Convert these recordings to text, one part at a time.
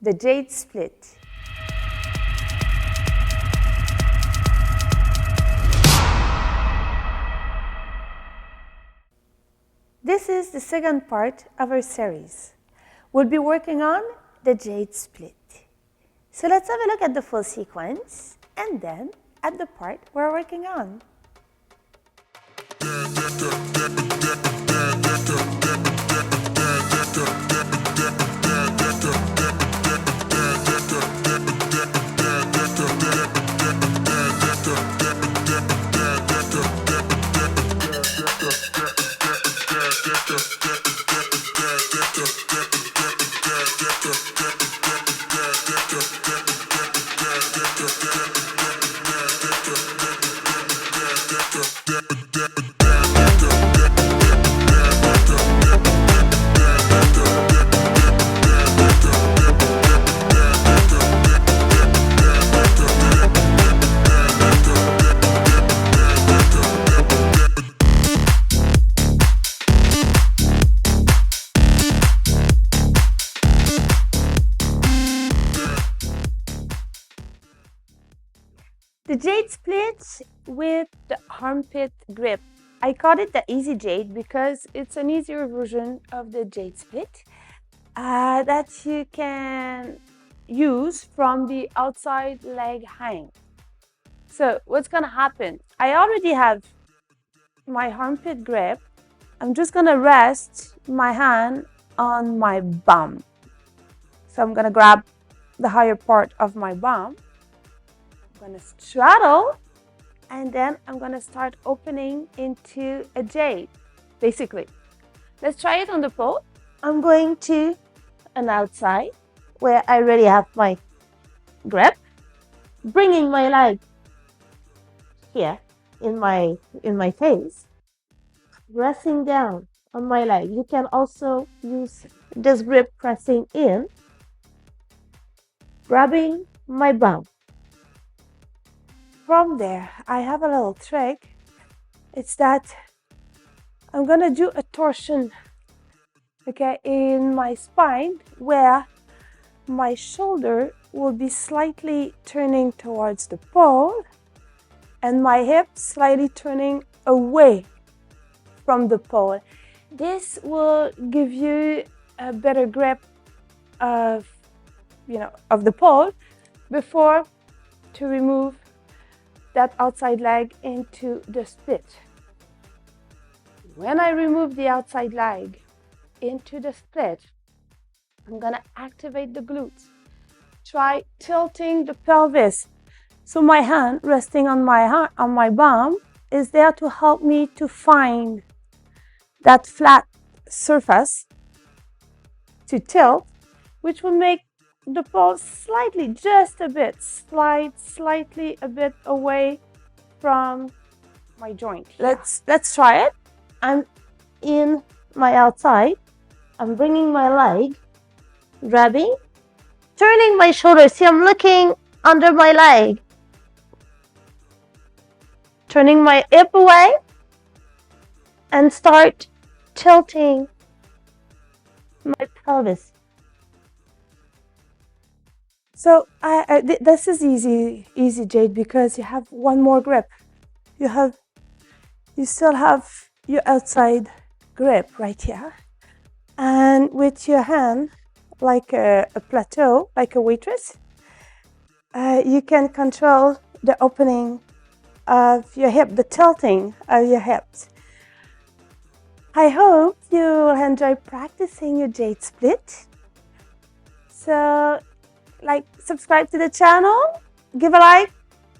the Jade split. This is the second part of our series. We'll be working on the Jade split. So let's have a look at the full sequence and then at the part we're working on. The Jade split with the armpit grip. I called it the Easy Jade because it's an easier version of the Jade split that you can use from the outside leg hang. So what's gonna happen? I already have my armpit grip. I'm just gonna rest my hand on my bum. So I'm gonna grab the higher part of my bum. I'm going to straddle and then I'm going to start opening into a Jade, basically. Let's try it on the pole. I'm going to an outside where I already have my grip, bringing my leg here in my face, resting down on my leg. You can also use this grip pressing in, grabbing my bum. From there, I have a little trick. It's that I'm gonna do a torsion, okay, in my spine where my shoulder will be slightly turning towards the pole and my hip slightly turning away from the pole. This will give you a better grip of the pole before to remove that outside leg into the split. When I remove the outside leg into the split, I'm gonna activate the glutes. Try tilting the pelvis. So my hand resting on my bum is there to help me to find that flat surface to tilt, which will make the pole slightly, just a bit, slightly a bit away from my joint. Let's try it. I'm in my outside. I'm bringing my leg, grabbing, turning my shoulder. See, I'm looking under my leg. Turning my hip away and start tilting my pelvis. So this is easy Jade, because you have one more grip. You still have your outside grip right here, and with your hand like a plateau, like a waitress, you can control the opening of your hip, the tilting of your hips. I hope you'll enjoy practicing your Jade split. So subscribe to the channel, give a like,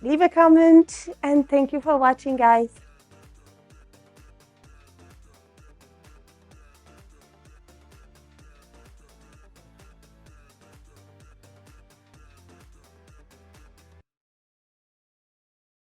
leave a comment, and thank you for watching, guys.